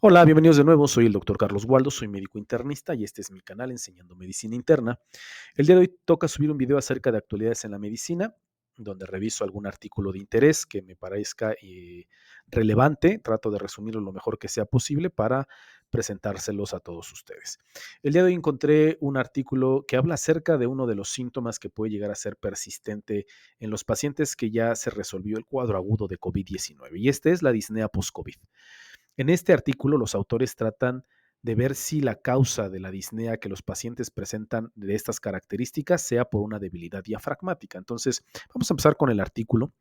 Hola, bienvenidos de nuevo. Soy el doctor Carlos Waldo, soy médico internista y este es mi canal Enseñando Medicina Interna. El día de hoy toca subir un video acerca de actualidades en la medicina, donde reviso algún artículo de interés que me parezca relevante. Trato de resumirlo lo mejor que sea posible para presentárselos a todos ustedes. El día de hoy encontré un artículo que habla acerca de uno de los síntomas que puede llegar a ser persistente en los pacientes que ya se resolvió el cuadro agudo de COVID-19 y este es la disnea post-COVID. En este artículo, los autores tratan de ver si la causa de la disnea que los pacientes presentan de estas características sea por una debilidad diafragmática. Entonces, vamos a empezar con el artículo.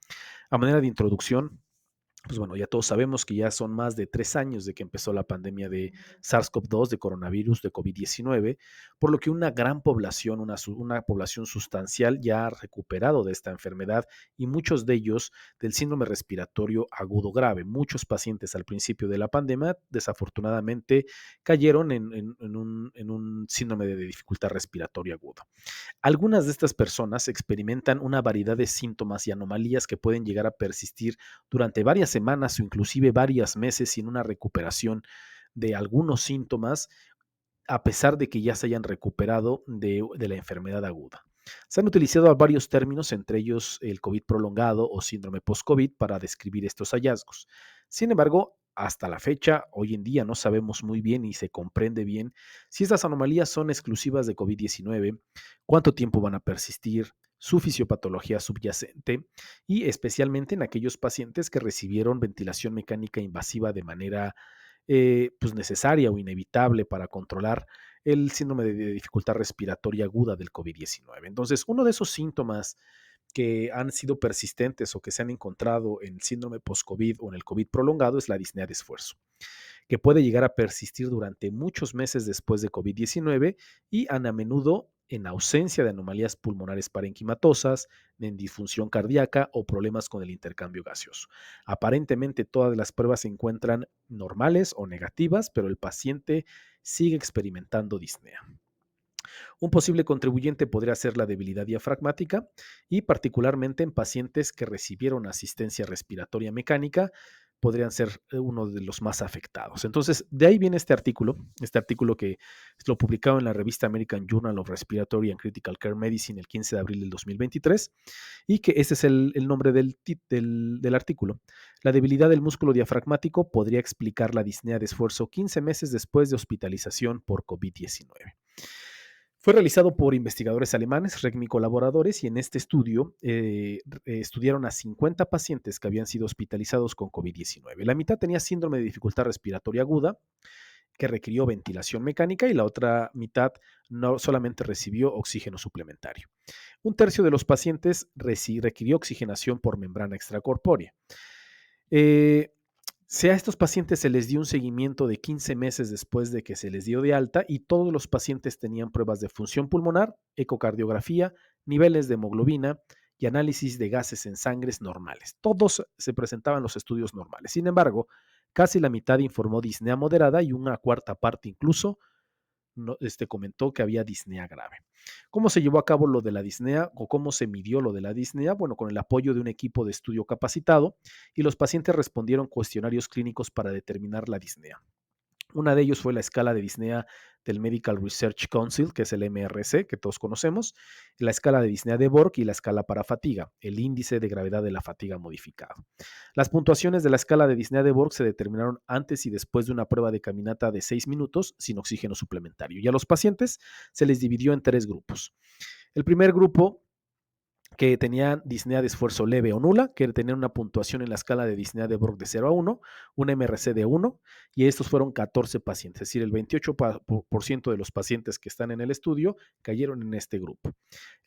A manera de introducción, pues bueno, ya todos sabemos que ya son más de 3 años de que empezó la pandemia de SARS-CoV-2, de coronavirus, de COVID-19, por lo que una gran población, una población sustancial ya ha recuperado de esta enfermedad y muchos de ellos del síndrome respiratorio agudo grave. Muchos pacientes al principio de la pandemia desafortunadamente cayeron en un síndrome de dificultad respiratoria aguda. Algunas de estas personas experimentan una variedad de síntomas y anomalías que pueden llegar a persistir durante varias semanas o inclusive varios meses sin una recuperación de algunos síntomas, a pesar de que ya se hayan recuperado de la enfermedad aguda. Se han utilizado varios términos, entre ellos el COVID prolongado o síndrome post-COVID, para describir estos hallazgos. Sin embargo, hasta la fecha, hoy en día no sabemos muy bien y se comprende bien si estas anomalías son exclusivas de COVID-19, cuánto tiempo van a persistir, su fisiopatología subyacente y especialmente en aquellos pacientes que recibieron ventilación mecánica invasiva de manera pues necesaria o inevitable para controlar el síndrome de dificultad respiratoria aguda del COVID-19. Entonces, uno de esos síntomas que han sido persistentes o que se han encontrado en el síndrome post-COVID o en el COVID prolongado es la disnea de esfuerzo, que puede llegar a persistir durante muchos meses después de COVID-19 y a menudo en ausencia de anomalías pulmonares parenquimatosas, en disfunción cardíaca o problemas con el intercambio gaseoso. Aparentemente todas las pruebas se encuentran normales o negativas, pero el paciente sigue experimentando disnea. Un posible contribuyente podría ser la debilidad diafragmática y particularmente en pacientes que recibieron asistencia respiratoria mecánica podrían ser uno de los más afectados. Entonces, de ahí viene este artículo que lo publicado en la revista American Journal of Respiratory and Critical Care Medicine el 15 de abril del 2023 y que ese es el nombre del artículo. La debilidad del músculo diafragmático podría explicar la disnea de esfuerzo 15 meses después de hospitalización por COVID-19. Fue realizado por investigadores alemanes, RECMI colaboradores, y en este estudio estudiaron a 50 pacientes que habían sido hospitalizados con COVID-19. La mitad tenía síndrome de dificultad respiratoria aguda, que requirió ventilación mecánica, y la otra mitad no solamente recibió oxígeno suplementario. Un tercio de los pacientes requirió oxigenación por membrana extracorpórea. Eh, a estos pacientes se les dio un seguimiento de 15 meses después de que se les dio de alta y todos los pacientes tenían pruebas de función pulmonar, ecocardiografía, niveles de hemoglobina y análisis de gases en sangres normales. Todos se presentaban los estudios normales. Sin embargo, casi la mitad informó disnea moderada y una cuarta parte incluso comentó que había disnea grave. ¿Cómo se llevó a cabo lo de la disnea o cómo se midió lo de la disnea? Bueno, con el apoyo de un equipo de estudio capacitado y los pacientes respondieron cuestionarios clínicos para determinar la disnea. Una de ellos fue la escala de disnea del Medical Research Council, que es el MRC, que todos conocemos, la escala de disnea de Borg y la escala para fatiga, el índice de gravedad de la fatiga modificado. Las puntuaciones de la escala de disnea de Borg se determinaron antes y después de una prueba de caminata de 6 minutos sin oxígeno suplementario. Y a los pacientes se les dividió en 3 grupos. El primer grupo que tenían disnea de esfuerzo leve o nula, que tenían una puntuación en la escala de disnea de Borg de 0 a 1, un MRC de 1, y estos fueron 14 pacientes, es decir, el 28% de los pacientes que están en el estudio cayeron en este grupo.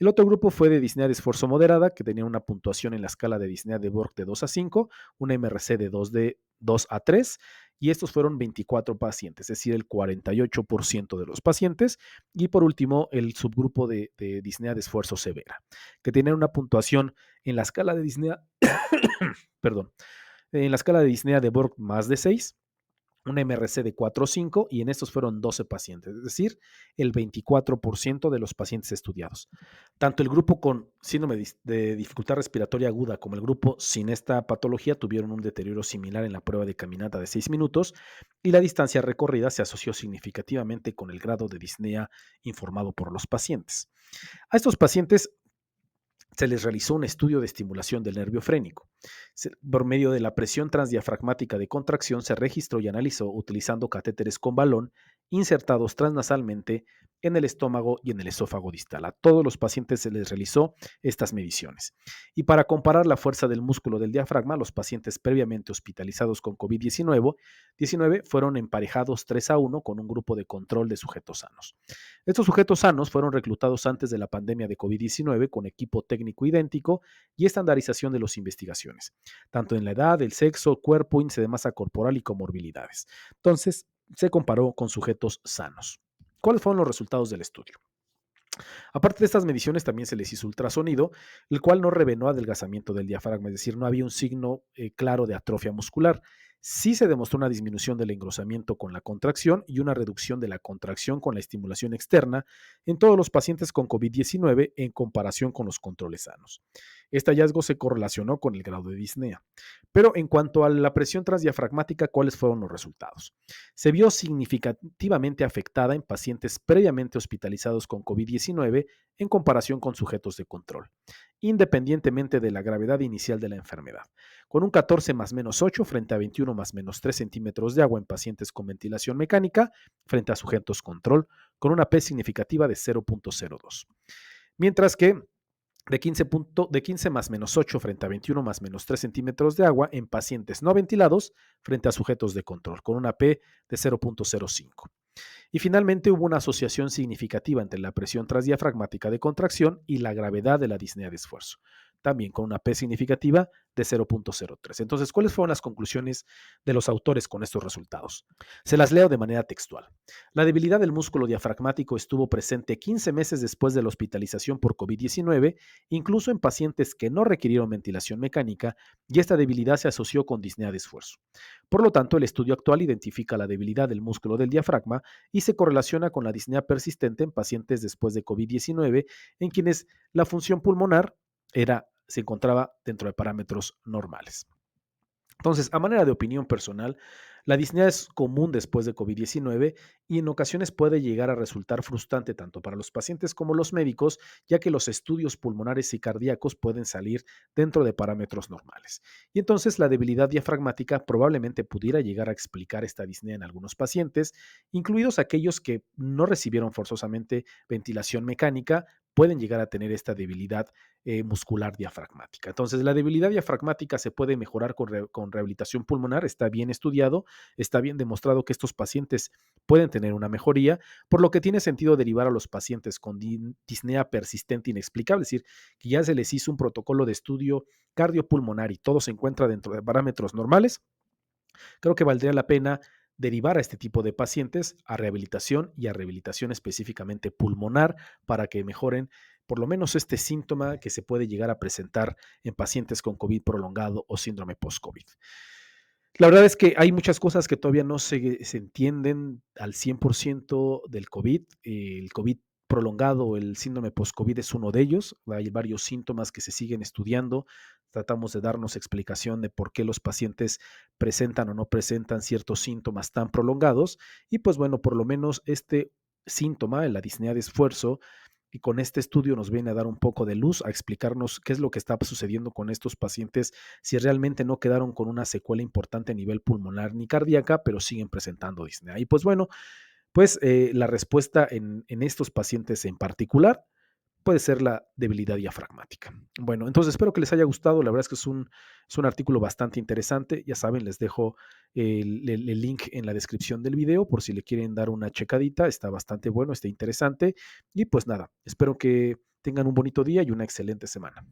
El otro grupo fue de disnea de esfuerzo moderada, que tenía una puntuación en la escala de disnea de Borg de 2 a 5, un MRC de 2 a 3, y estos fueron 24 pacientes, es decir, el 48% de los pacientes. Y por último, el subgrupo de disnea de esfuerzo severa, que tenían una puntuación en la escala de disnea, perdón, en la escala de disnea de Borg más de 6, una MRC de 4 o 5 y en estos fueron 12 pacientes, es decir, el 24% de los pacientes estudiados. Tanto el grupo con síndrome de dificultad respiratoria aguda como el grupo sin esta patología tuvieron un deterioro similar en la prueba de caminata de 6 minutos y la distancia recorrida se asoció significativamente con el grado de disnea informado por los pacientes. A estos pacientes se les realizó un estudio de estimulación del nervio frénico. Por medio de la presión transdiafragmática de contracción se registró y analizó utilizando catéteres con balón insertados transnasalmente en el estómago y en el esófago distal. A todos los pacientes se les realizó estas mediciones. Y para comparar la fuerza del músculo del diafragma, los pacientes previamente hospitalizados con COVID-19 fueron emparejados 3-1 con un grupo de control de sujetos sanos. Estos sujetos sanos fueron reclutados antes de la pandemia de COVID-19 con equipo técnico idéntico y estandarización de las investigaciones, tanto en la edad, el sexo, cuerpo, índice de masa corporal y comorbilidades. Entonces, se comparó con sujetos sanos. ¿Cuáles fueron los resultados del estudio? Aparte de estas mediciones, también se les hizo ultrasonido, el cual no reveló adelgazamiento del diafragma, es decir, no había un signo claro de atrofia muscular. Sí se demostró una disminución del engrosamiento con la contracción y una reducción de la contracción con la estimulación externa en todos los pacientes con COVID-19 en comparación con los controles sanos. Este hallazgo se correlacionó con el grado de disnea. Pero en cuanto a la presión transdiafragmática, ¿cuáles fueron los resultados? Se vio significativamente afectada en pacientes previamente hospitalizados con COVID-19 en comparación con sujetos de control, independientemente de la gravedad inicial de la enfermedad, con un 14 más menos 8 frente a 21 más menos 3 centímetros de agua en pacientes con ventilación mecánica frente a sujetos control, con una P significativa de 0.02. Mientras que de 15 más menos 8 frente a 21 más menos 3 centímetros de agua en pacientes no ventilados frente a sujetos de control, con una P de 0.05. Y finalmente hubo una asociación significativa entre la presión transdiafragmática de contracción y la gravedad de la disnea de esfuerzo, también con una P significativa de 0.03. Entonces, ¿cuáles fueron las conclusiones de los autores con estos resultados? Se las leo de manera textual. La debilidad del músculo diafragmático estuvo presente 15 meses después de la hospitalización por COVID-19, incluso en pacientes que no requirieron ventilación mecánica, y esta debilidad se asoció con disnea de esfuerzo. Por lo tanto, el estudio actual identifica la debilidad del músculo del diafragma y se correlaciona con la disnea persistente en pacientes después de COVID-19, en quienes la función pulmonar se encontraba dentro de parámetros normales. Entonces, a manera de opinión personal, la disnea es común después de COVID-19 y en ocasiones puede llegar a resultar frustrante tanto para los pacientes como los médicos, ya que los estudios pulmonares y cardíacos pueden salir dentro de parámetros normales. Y entonces la debilidad diafragmática probablemente pudiera llegar a explicar esta disnea en algunos pacientes, incluidos aquellos que no recibieron forzosamente ventilación mecánica, pueden llegar a tener esta debilidad muscular diafragmática. Entonces, la debilidad diafragmática se puede mejorar con rehabilitación pulmonar, está bien estudiado, está bien demostrado que estos pacientes pueden tener una mejoría, por lo que tiene sentido derivar a los pacientes con disnea persistente inexplicable, es decir, que ya se les hizo un protocolo de estudio cardiopulmonar y todo se encuentra dentro de parámetros normales. Creo que valdría la pena derivar a este tipo de pacientes a rehabilitación y a rehabilitación específicamente pulmonar para que mejoren por lo menos este síntoma que se puede llegar a presentar en pacientes con COVID prolongado o síndrome post-COVID. La verdad es que hay muchas cosas que todavía no se entienden al 100% del COVID. El COVID prolongado, el síndrome post-COVID es uno de ellos. Hay varios síntomas que se siguen estudiando. Tratamos de darnos explicación de por qué los pacientes presentan o no presentan ciertos síntomas tan prolongados. Y pues bueno, por lo menos este síntoma, la disnea de esfuerzo, y con este estudio nos viene a dar un poco de luz, a explicarnos qué es lo que está sucediendo con estos pacientes, si realmente no quedaron con una secuela importante a nivel pulmonar ni cardíaca, pero siguen presentando disnea. Y pues bueno, pues la respuesta en estos pacientes en particular puede ser la debilidad diafragmática. Bueno, entonces espero que les haya gustado. La verdad es que es un artículo bastante interesante. Ya saben, les dejo el link en la descripción del video por si le quieren dar una checadita. Está bastante bueno, está interesante. Y pues nada, espero que tengan un bonito día y una excelente semana.